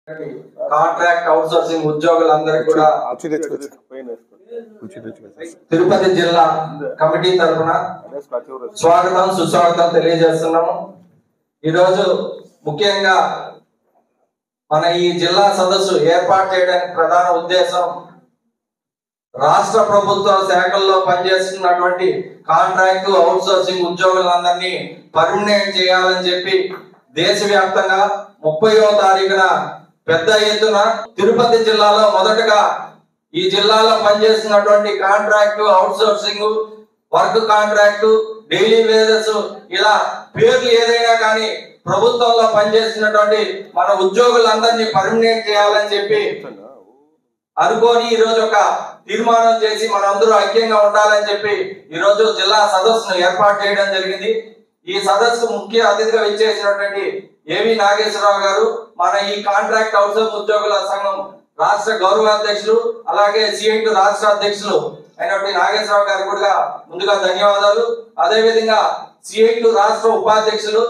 Contract out sourcing ఉద్యోగులందరికీ కూడా తిరుపతి జిల్లా కమిటీ తరఫున స్వాగతం సుస్వాగతం తెలియజేస్తున్నాము. ఈరోజు ముఖ్యంగా మన ఈ జిల్లా సదస్సు ఏర్పాటు చేయడానికి ప్రధాన ఉద్దేశం రాష్ట్ర ప్రభుత్వ శాఖల్లో పనిచేస్తున్నటువంటి కాంట్రాక్ట్ అవుట్ సోర్సింగ్ ఉద్యోగులందరినీ పర్మనెంట్ చేయాలని చెప్పి దేశవ్యాప్తంగా 30వ తారీఖున పెద్ద ఎత్తున తిరుపతి జిల్లాలో మొదటగా ఈ జిల్లాలో పనిచేస్తున్నటువంటి contract out sourcing work contract daily wages ఇలా పేర్లు ఏదైనా కానీ ప్రభుత్వంలో పనిచేస్తున్నటువంటి మన ఉద్యోగులందరినీ పర్మనెంట్ చేయాలని చెప్పి అనుకోని ఈ రోజు ఒక తీర్మానం చేసి మనందరూ ఐక్యంగా ఉండాలని చెప్పి ఈ రోజు జిల్లా సదస్సును ఏర్పాటు చేయడం జరిగింది. ఈ సదస్సుకు ముఖ్య అతిథిగా ఇచ్చేసినటువంటి ఏవి నాగేశ్వరరావు గారు, మన ఈ కాంట్రాక్ట్ అవుట్సోర్సింగ్ ఉద్యోగుల సంఘం రాష్ట్ర గౌరవ అధ్యక్షులు, అలాగే సిఐటి రాష్ట్ర అధ్యక్షులు అయినటువంటి నాగేశ్వరరావు గారు కూడా ముందుగా ధన్యవాదాలు. అదే విధంగా సిఐటి రాష్ట్ర ఉపాధ్యక్షులు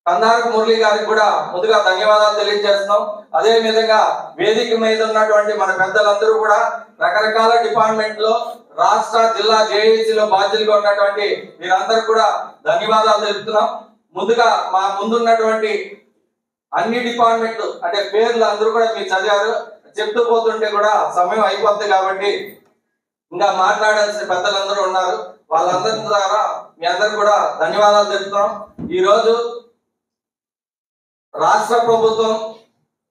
కందారపు మురళి గారికి కూడా ముందుగా ధన్యవాదాలు తెలియజేస్తున్నాం. అదే విధంగా వేదిక మీద ఉన్నటువంటి మన పెద్దలందరూ కూడా రకరకాల డిపార్ట్మెంట్ లో రాష్ట్ర జిల్లా జేఏసీలో బాధ్యులుగా ఉన్నటువంటి మీరందరూ కూడా ధన్యవాదాలు తెలుపుతున్నాం. ముందుగా మా ముందున్నటువంటి అన్ని డిపార్ట్మెంట్లు అంటే పేర్లు అందరూ కూడా మీరు చదివారు, చెప్తూ పోతుంటే కూడా సమయం అయిపోతుంది కాబట్టి ఇంకా మాట్లాడాల్సిన పెద్దలందరూ ఉన్నారు. వాళ్ళందరి ద్వారా మీ అందరు కూడా ధన్యవాదాలు తెలుపుతున్నాం. ఈ రోజు రాష్ట్ర ప్రభుత్వం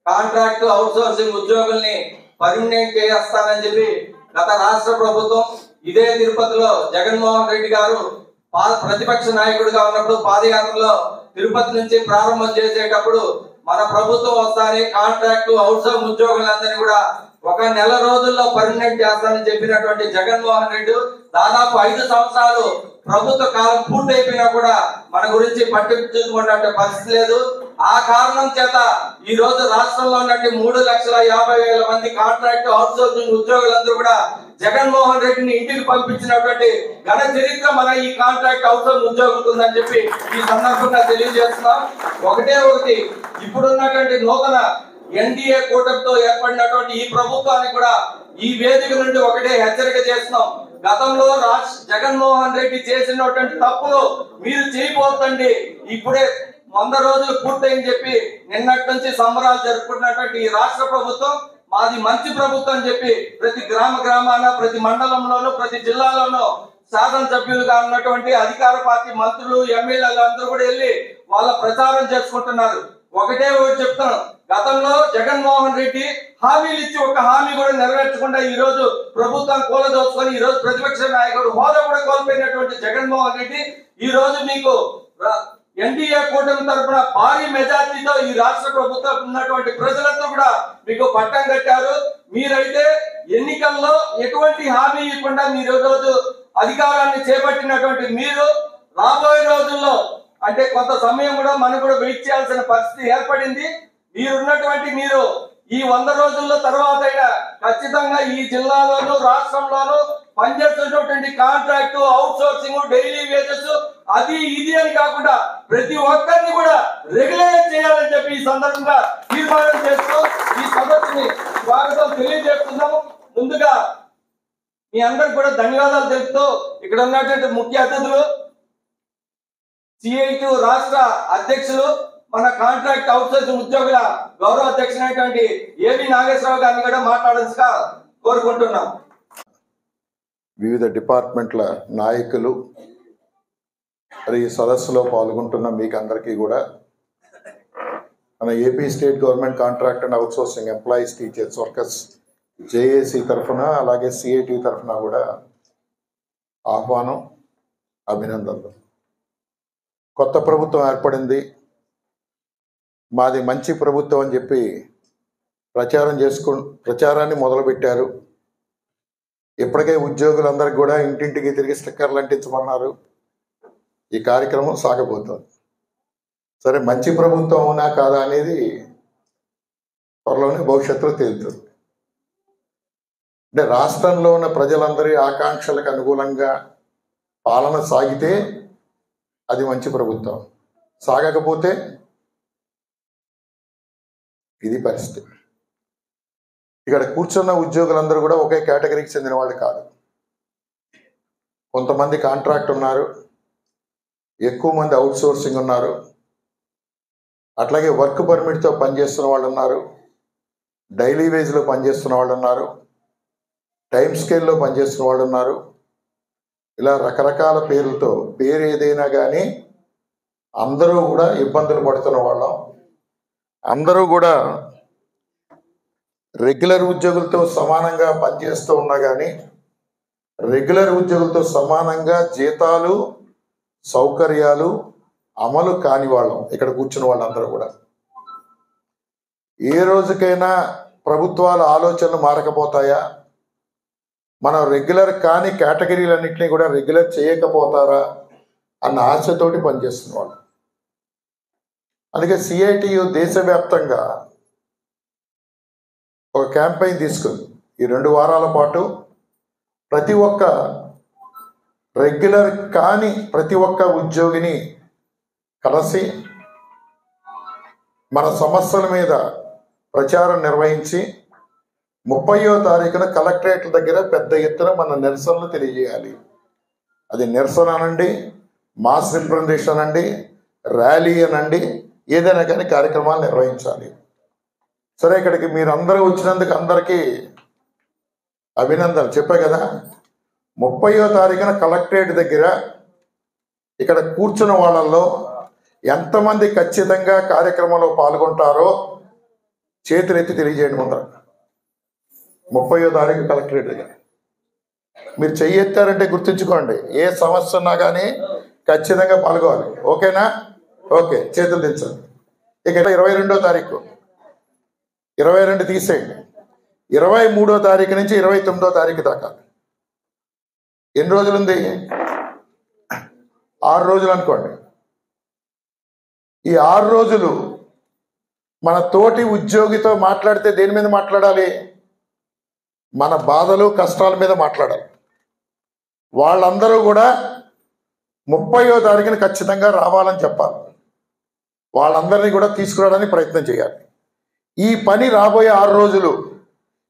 కాంట్రాక్ట్ అవుట్ సోర్సింగ్ ఉద్యోగుల్ని పర్మనెంట్ చేస్తానని చెప్పి గత రాష్ట్ర ప్రభుత్వం ఇదే తిరుపతిలో జగన్మోహన్ రెడ్డి గారు ప్రతిపక్ష నాయకుడిగా ఉన్నప్పుడు పాదయాత్రలో తిరుపతి నుంచి ప్రారంభం చేసేటప్పుడు మన ప్రభుత్వం వస్తానే కాంట్రాక్ట్ అవుట్ సోర్సింగ్ ఉద్యోగులందరినీ కూడా ఒక నెల రోజుల్లో పర్మనెంట్ చేస్తానని చెప్పినటువంటి జగన్మోహన్ రెడ్డి దాదాపు 5 సంవత్సరాలు ప్రభుత్వ కాలం పూర్తయిపోయినా కూడా మన గురించి పట్టించుకునే పరిస్థితి లేదు. ఆ కారణం చేత ఈ రోజు రాష్ట్రంలో ఉన్నట్టు 3,50,000 మంది కాంట్రాక్ట్ అవుట్ సోర్సింగ్ ఉద్యోగులందరూ కూడా జగన్మోహన్ రెడ్డిని ఇంటికి పంపించినటువంటి ఘన చరిత్ర మన ఈ కాంట్రాక్ట్ అవుట్ సోర్సింగ్ ఉద్యోగులకు ఉందని చెప్పి ఈ సందర్భంగా తెలియజేస్తున్నాం. ఒకటి ఇప్పుడున్నటువంటి నూతన ఎన్డీఏ కూటమితో ఏర్పడినటువంటి ఈ ప్రభుత్వానికి కూడా ఈ వేదిక నుండి ఒకటే హెచ్చరిక చేస్తున్నాం. గతంలో జగన్మోహన్ రెడ్డి చేసినటువంటి తప్పులు మీరు చేయబోతండి. ఇప్పుడే 100 రోజులు పూర్తయింది చెప్పి నిన్నటి నుంచి సంబరాలు జరుపుకున్నటువంటి ఈ రాష్ట్ర ప్రభుత్వం మాది మంచి ప్రభుత్వం అని చెప్పి ప్రతి గ్రామాన ప్రతి మండలంలోనూ ప్రతి జిల్లాలోనూ శాసనసభ్యులుగా ఉన్నటువంటి అధికార పార్టీ మంత్రులు ఎమ్మెల్యేలు అందరూ కూడా వెళ్ళి వాళ్ళ ప్రచారం చేసుకుంటున్నారు. ఒకటే చెప్తాను, గతంలో జగన్మోహన్ రెడ్డి హామీలు ఇచ్చి ఒక హామీ కూడా నెరవేర్చకుండా ఈ రోజు ప్రభుత్వం కూలదోచుకొని ఈ రోజు ప్రతిపక్ష నాయకుడు హోదా కూడా కోల్పోయినటువంటి జగన్మోహన్ రెడ్డి ఈ రోజు మీకు ఎన్డీఏ కూటమి తరఫున భారీ మెజార్టీతో ఈ రాష్ట్ర ప్రభుత్వం ఉన్నటువంటి ప్రజలంతా కూడా మీకు పట్టం కట్టారు. మీరైతే ఎన్నికల్లో ఎటువంటి హామీ ఇవ్వకుండా మీరు రోజు అధికారాన్ని చేపట్టినటువంటి మీరు రాబోయే రోజుల్లో అంటే కొంత సమయం కూడా మనం కూడా వెయిట్ చేయాల్సిన పరిస్థితి ఏర్పడింది. మీరు ఈ 100 రోజుల తర్వాత అయినా ఖచ్చితంగా ఈ జిల్లాలోనూ రాష్ట్రంలోనూ పనిచేస్తున్నటువంటి contract out sourcing daily wages అది ఇది అని కాకుండా ప్రతి ఒక్కరిని కూడా రెగ్యులైజ్ చేయాలని చెప్పి ఈ సందర్భంగా తీర్మానం చేస్తూ ఈ సదస్సుని స్వాగతం తెలియజేస్తున్నాము. ముందుగా మీ అందరికి కూడా ధన్యవాదాలు తెలుపుతూ ఇక్కడ ఉన్నటువంటి ముఖ్య అతిథులు సిఐటి రాష్ట్ర అధ్యక్షులు మన కాంట్రాక్ట్ అవుట్ సోర్సింగ్ ఉద్యోగుల గౌరవ అధ్యక్షులైనటువంటి ఏవి నాగేశ్వరరావు గారిని కూడా మాట్లాడాల్సిగా కోరుకుంటున్నాం. వివిధ డిపార్ట్మెంట్ల నాయకులు మరి ఈ సదస్సులో పాల్గొంటున్న మీకు అందరికీ కూడా మన AP state government contract and out sourcing employees teachers workers JAC తరఫున అలాగే సిఐటి తరఫున కూడా ఆహ్వానం, అభినందనలు. కొత్త ప్రభుత్వం ఏర్పడింది, మాది మంచి ప్రభుత్వం అని చెప్పి ప్రచారాన్ని మొదలుపెట్టారు. ఇప్పటికే ఉద్యోగులందరికీ కూడా ఇంటింటికి తిరిగి స్టిక్కర్లు అంటించమన్నారు. ఈ కార్యక్రమం సాగబోతోంది. సరే, మంచి ప్రభుత్వం అవునా కాదా అనేది త్వరలోనే భవిష్యత్తులో తేలుతుంది. అంటే రాష్ట్రంలో ఉన్న ప్రజలందరి ఆకాంక్షలకు అనుగుణంగా పాలన సాగితే అది మంచి ప్రభుత్వం, సాగకపోతే ఇది పరిస్థితి. ఇక్కడ కూర్చున్న ఉద్యోగులందరూ కూడా ఒకే కేటగిరీకి చెందిన వాళ్ళు కాదు. కొంతమంది కాంట్రాక్ట్ ఉన్నారు, ఎక్కువ మంది అవుట్ సోర్సింగ్ ఉన్నారు, అట్లాగే వర్క్ పర్మిట్తో పనిచేస్తున్న వాళ్ళు ఉన్నారు, డైలీ వేజ్లో పనిచేస్తున్న వాళ్ళు ఉన్నారు, టైం స్కేల్లో పనిచేస్తున్న వాళ్ళు ఉన్నారు. ఇలా రకరకాల పేర్లతో, పేరు ఏదైనా కానీ అందరూ కూడా ఇబ్బందులు పడుతున్న వాళ్ళం. అందరూ కూడా రెగ్యులర్ ఉద్యోగులతో సమానంగా పనిచేస్తూ ఉన్నా కానీ రెగ్యులర్ ఉద్యోగులతో సమానంగా జీతాలు, సౌకర్యాలు అమలు కాని వాళ్ళం ఇక్కడ కూర్చున్న వాళ్ళందరూ కూడా. ఏ రోజుకైనా ప్రభుత్వాల ఆలోచనలు మారకపోతాయా? మనం రెగ్యులర్ కాని కేటగిరీలన్నింటినీ కూడా రెగ్యులర్ చేయకపోతారా అన్న ఆశతోటి పనిచేస్తున్న వాళ్ళు. అందుకే సిఐటియు దేశవ్యాప్తంగా ఒక క్యాంపెయిన్ తీసుకుంది. ఈ 2 వారాల పాటు ప్రతి ఒక్క రెగ్యులర్ కాని ప్రతి ఒక్క ఉద్యోగిని కలిసి మన సమస్యల మీద ప్రచారం నిర్వహించి 30వ తారీఖున కలెక్టరేట్ల దగ్గర పెద్ద ఎత్తున మన నిరసనలు తెలియజేయాలి. అది నిరసన అనండి, మాస్ రిప్రజెంటేషన్ అనండి, ర్యాలీ అనండి, ఏదైనా కానీ కార్యక్రమాలు నిర్వహించాలి. సరే, ఇక్కడికి మీరు అందరూ వచ్చినందుకు అందరికీ అభినందనలు. చెప్పే కదా, 30వ తారీఖున కలెక్టరేట్ దగ్గర ఇక్కడ కూర్చున్న వాళ్ళల్లో ఎంతమంది ఖచ్చితంగా కార్యక్రమంలో పాల్గొంటారో చేతులెత్తి తెలియజేయండి. ముందర 30వ తారీఖు కలెక్టరేట్ దగ్గర మీరు చెయ్యెత్తారంటే గుర్తుంచుకోండి, ఏ సమస్య ఉన్నా కానీ ఖచ్చితంగా పాల్గొవాలి. ఓకేనా? ఓకే, చేతులు దించండి. ఇక 22వ తారీఖు 22 తీసేయండి. 23వ తారీఖు నుంచి 29వ తారీఖు దాకా ఎన్ని రోజులు ఉంది? 6 రోజులు అనుకోండి. ఈ 6 రోజులు మన తోటి ఉద్యోగితో మాట్లాడితే దేని మీద మాట్లాడాలి? మన బాధలు, కష్టాల మీద మాట్లాడాలి. వాళ్ళందరూ కూడా 30వ తారీఖున ఖచ్చితంగా రావాలని చెప్పాలి. వాళ్ళందరినీ కూడా తీసుకురావడానికి ప్రయత్నం చేయాలి. ఈ పని రాబోయే 6 రోజులు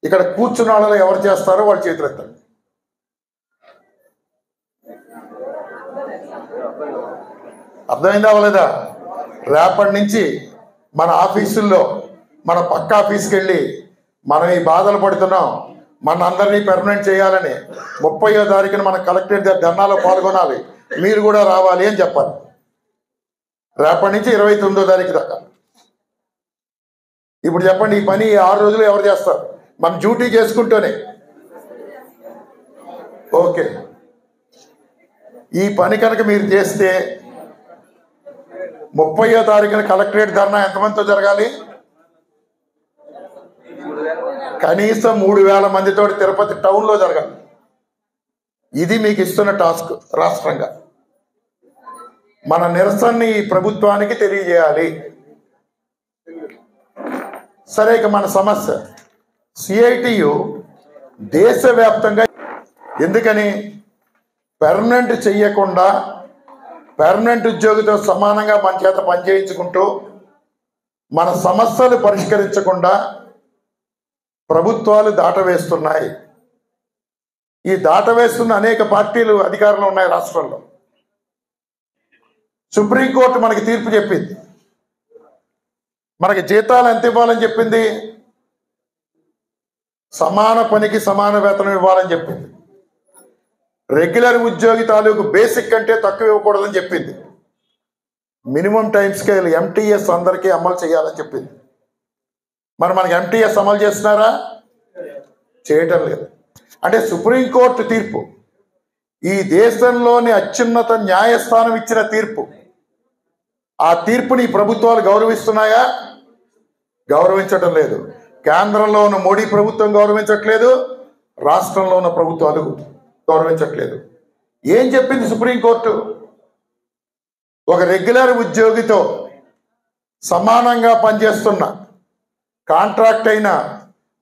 ఇక్కడ కూర్చున్న వాళ్ళలో ఎవరు చేస్తారో వాళ్ళు చేతులు ఎత్తండి. అర్థమైందా అవ్వలేదా? రేపటి నుంచి మన ఆఫీసుల్లో, మన పక్క ఆఫీస్కి వెళ్ళి మనం ఈ బాధలు పడుతున్నాం, మన అందరినీ పెర్మనెంట్ చేయాలని 30వ తారీఖున మన కలెక్టరేట్ ధర్నాలో పాల్గొనాలి, మీరు కూడా రావాలి అని చెప్పాలి. రేపటి నుంచి 29వ తారీఖు దాకా. ఇప్పుడు చెప్పండి, ఈ పని 6 రోజులు ఎవరు చేస్తారు? మన డ్యూటీ చేసుకుంటూనే. ఓకే, ఈ పని కనుక మీరు చేస్తే 30వ తారీఖున కలెక్టరేట్ ధర్నా ఎంతమందితో జరగాలి? కనీసం 3000 మందితో తిరుపతి టౌన్లో జరగాలి. ఇది మీకు ఇస్తున్న టాస్క్. రాష్ట్రంగా మన నిరసనని ఈ ప్రభుత్వానికి తెలియజేయాలి. సరే, ఇక మన సమస్య సిఐటియు దేశవ్యాప్తంగా ఎందుకని పెర్మనెంట్ చెయ్యకుండా పెర్మనెంట్ ఉద్యోగితో సమానంగా మన చేత పనిచేయించుకుంటూ మన సమస్యలు పరిష్కరించకుండా ప్రభుత్వాలు దాటవేస్తున్నాయి. ఈ దాటవేస్తున్న అనేక పార్టీలు అధికారంలో ఉన్నాయి రాష్ట్రంలో. సుప్రీంకోర్టు మనకి తీర్పు చెప్పింది. మనకి జీతాలు ఎంత ఇవ్వాలని చెప్పింది? సమాన పనికి సమాన వేతనం ఇవ్వాలని చెప్పింది. రెగ్యులర్ ఉద్యోగి తాలూకు బేసిక్ కంటే తక్కువ ఇవ్వకూడదని చెప్పింది. మినిమం టైం స్కేల్ ఎంటీఎస్ అందరికీ అమలు చేయాలని చెప్పింది. మరి మనకి ఎంటీఎస్ అమలు చేస్తున్నారా? చేయటం లేదు. అంటే సుప్రీంకోర్టు తీర్పు ఈ దేశంలోని అత్యున్నత న్యాయస్థానం ఇచ్చిన తీర్పు. ఆ తీర్పుని ప్రభుత్వాలు గౌరవిస్తున్నాయా? గౌరవించటం లేదు. కేంద్రంలో ఉన్న మోడీ ప్రభుత్వం గౌరవించట్లేదు, రాష్ట్రంలో ఉన్న ప్రభుత్వాలు గౌరవించట్లేదు. ఏం చెప్పింది సుప్రీంకోర్టు? ఒక రెగ్యులర్ ఉద్యోగితో సమానంగా పనిచేస్తున్న కాంట్రాక్ట్ అయినా,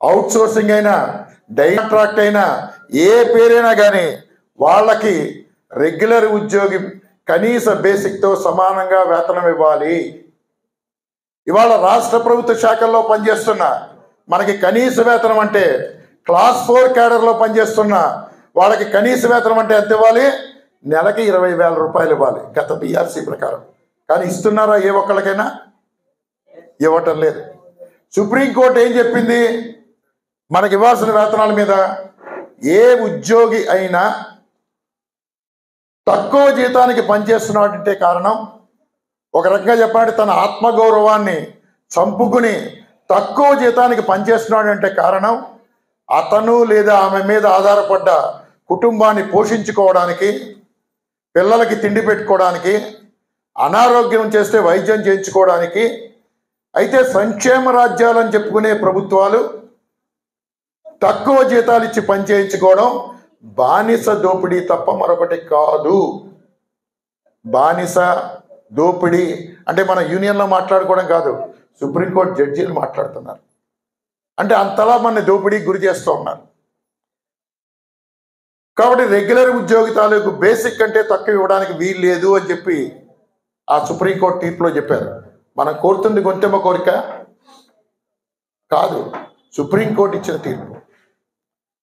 అవుట్ సోర్సింగ్ అయినా, డై కాంట్రాక్ట్ అయినా, ఏ పేరైనా కానీ వాళ్ళకి రెగ్యులర్ ఉద్యోగి కనీస బేసిక్తో సమానంగా వేతనం ఇవ్వాలి. ఇవాళ రాష్ట్ర ప్రభుత్వ శాఖల్లో పనిచేస్తున్న మనకి కనీస వేతనం అంటే క్లాస్ 4 క్యాడర్లో పనిచేస్తున్న వాళ్ళకి కనీస వేతనం అంటే ఎంత ఇవ్వాలి? నెలకి 20,000 రూపాయలు ఇవ్వాలి గత బీఆర్సీ ప్రకారం. కానీ ఇస్తున్నారా ఏ ఒక్కళ్ళకైనా? ఇవ్వటం లేదు. సుప్రీంకోర్టు ఏం చెప్పింది? మనకి ఇవ్వాల్సిన వేతనాల మీద ఏ ఉద్యోగి అయినా తక్కువ జీతానికి పనిచేస్తున్నాడంటే కారణం, ఒక రకంగా చెప్పాలంటే తన ఆత్మగౌరవాన్ని చంపుకుని తక్కువ జీతానికి పనిచేస్తున్నాడు అంటే కారణం అతను లేదా ఆమె మీద ఆధారపడ్డ కుటుంబాన్ని పోషించుకోవడానికి, పిల్లలకి తిండి పెట్టుకోవడానికి, అనారోగ్యం చేస్తే వైద్యం చేయించుకోవడానికి. అయితే సంక్షేమ రాజ్యాలని చెప్పుకునే ప్రభుత్వాలు తక్కువ జీతాలు ఇచ్చి పనిచేయించుకోవడం బానిస దోపిడీ తప్ప మరొకటి కాదు. బానిస దోపిడీ అంటే మన యూనియన్లో మాట్లాడుకోవడం కాదు, సుప్రీంకోర్టు జడ్జీలు మాట్లాడుతున్నారు. అంటే అంతలా మన దోపిడీకి గురి చేస్తూ ఉన్నారు. కాబట్టి రెగ్యులర్ ఉద్యోగి తాలూకు బేసిక్ కంటే తక్కువ ఇవ్వడానికి వీలు లేదు అని చెప్పి ఆ సుప్రీంకోర్టు తీర్పులో చెప్పారు. మనం కోరుతుంది గొంతెమ్మ కోరిక కాదు, సుప్రీంకోర్టు ఇచ్చిన తీర్పు.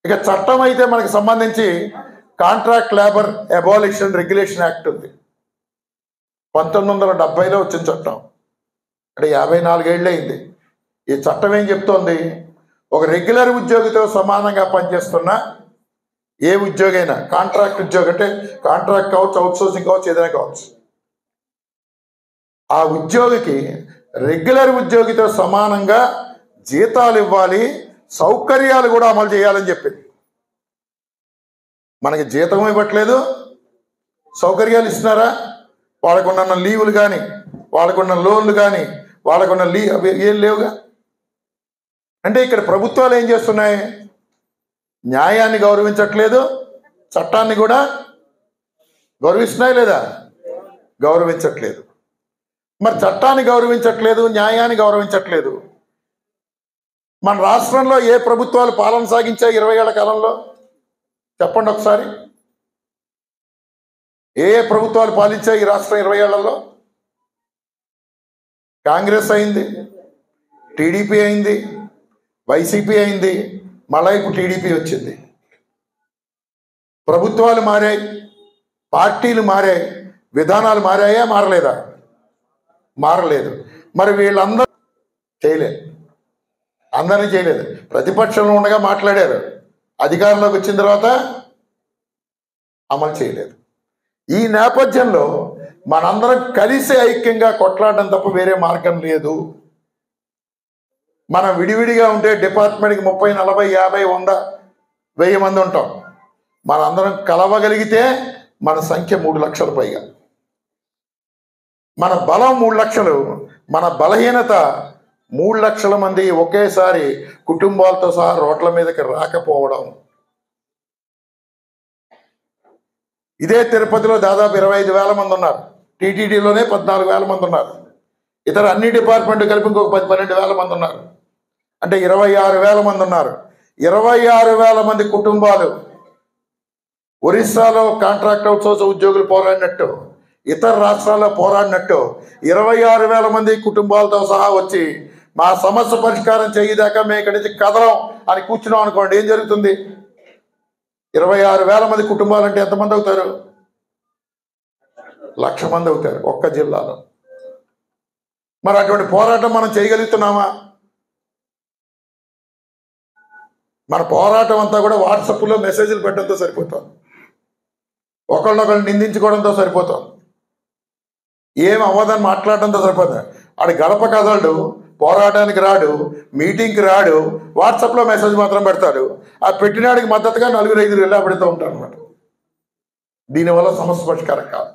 ఇక చట్టం అయితే మనకు సంబంధించి contract labour abolition regulation act ఉంది. 1970లో వచ్చిన చట్టం, అంటే 54 ఏళ్ళు అయింది. ఈ చట్టం ఏం చెప్తోంది? ఒక రెగ్యులర్ ఉద్యోగితో సమానంగా పనిచేస్తున్న ఏ ఉద్యోగి అయినా, కాంట్రాక్ట్ ఉద్యోగి అంటే కాంట్రాక్ట్ కావచ్చు, అవుట్సోర్సింగ్ కావచ్చు, ఏదైనా కావచ్చు, ఆ ఉద్యోగికి రెగ్యులర్ ఉద్యోగితో సమానంగా జీతాలు ఇవ్వాలి, సౌకర్యాలు కూడా అమలు చేయాలని చెప్పింది. మనకి జీతం ఇవ్వట్లేదు, సౌకర్యాలు ఇస్తున్నారా? వాళ్ళకున్న లీవులు కానీ, వాళ్ళకున్న లోన్లు కానీ, వాళ్ళకున్న ఏం లేవుగా. అంటే ఇక్కడ ప్రభుత్వాలు ఏం చేస్తున్నాయి? న్యాయాన్ని గౌరవించట్లేదు, చట్టాన్ని కూడా గౌరవిస్తున్నాయి లేదా? గౌరవించట్లేదు. మరి చట్టాన్ని గౌరవించట్లేదు, న్యాయాన్ని గౌరవించట్లేదు. మన రాష్ట్రంలో ఏ ప్రభుత్వాలు పాలన సాగించాయి 20 ఏళ్ల కాలంలో? చెప్పండి ఒకసారి. ఏ ప్రభుత్వాలు పాలించాయి ఈ రాష్ట్రం 20 ఏళ్లలో? కాంగ్రెస్ అయింది, టీడీపీ అయింది, వైసీపీ అయింది, మళ్ళీ ఇప్పుడు టీడీపీ వచ్చింది. ప్రభుత్వాలు మారాయి, పార్టీలు మారాయి, విధానాలు మారాయా? మారలేదా? మారలేదు. మరి వీళ్ళందరూ చేయలేదు, అందరినీ చేయలేదు. ప్రతిపక్షంలో ఉండగా మాట్లాడారు, అధికారంలోకి వచ్చిన తర్వాత అమలు చేయలేదు. ఈ నేపథ్యంలో మనందరం కలిసి ఐక్యంగా కొట్లాడడం తప్ప వేరే మార్గం లేదు. మనం విడివిడిగా ఉంటే డిపార్ట్మెంట్కి 30, 40, 50, 100, 1000 మంది ఉంటాం. మనందరం కలవగలిగితే మన సంఖ్య 3 లక్షల పైగా. మన బలం 3 లక్షలు, మన బలహీనత 3 లక్షల మంది ఒకేసారి కుటుంబాలతో సహా రోడ్ల మీదకి రాకపోవడం. ఇదే తిరుపతిలో దాదాపు 25,000 మంది ఉన్నారు, టీటీడీలోనే 14,000 మంది ఉన్నారు, ఇతర అన్ని డిపార్ట్మెంట్ కలిపి ఇంకొక 12,000 మంది ఉన్నారు. అంటే 26,000 మంది ఉన్నారు. 26,000 మంది కుటుంబాలు ఒరిస్సాలో కాంట్రాక్ట్ అవుట్సోర్స్ ఉద్యోగులు పోరాడినట్టు, ఇతర రాష్ట్రాల్లో పోరాడినట్టు 26,000 మంది కుటుంబాలతో సహా వచ్చి మా సమస్య పరిష్కారం చేయదాకా మేము ఇక్కడి నుంచి కదలం అని కూర్చున్నాం అనుకోండి, ఏం జరుగుతుంది? 26,000 మంది కుటుంబాలు అంటే ఎంతమంది అవుతారు? 1,00,000 మంది అవుతారు ఒక్క జిల్లాలో. మరి అటువంటి పోరాటం మనం చేయగలుగుతున్నామా? మన పోరాటం అంతా కూడా వాట్సాప్లో మెసేజ్లు పెట్టడంతో సరిపోతాం, ఒకళ్ళనొకళ్ళు నిందించుకోవడంతో సరిపోతాం, ఏం అవ్వదని మాట్లాడడంతో సరిపోతుంది. ఆడు గడప కదలడు, పోరాటానికి రాడు, మీటింగ్కి రాడు, వాట్సాప్లో మెసేజ్ మాత్రం పెడతాడు. ఆ పెట్టినాడికి మద్దతుగా 4-5 వెళ్ళా పెడుతూ ఉంటారు అన్నమాట. దీనివల్ల సమస్య పరిష్కారం కాదు.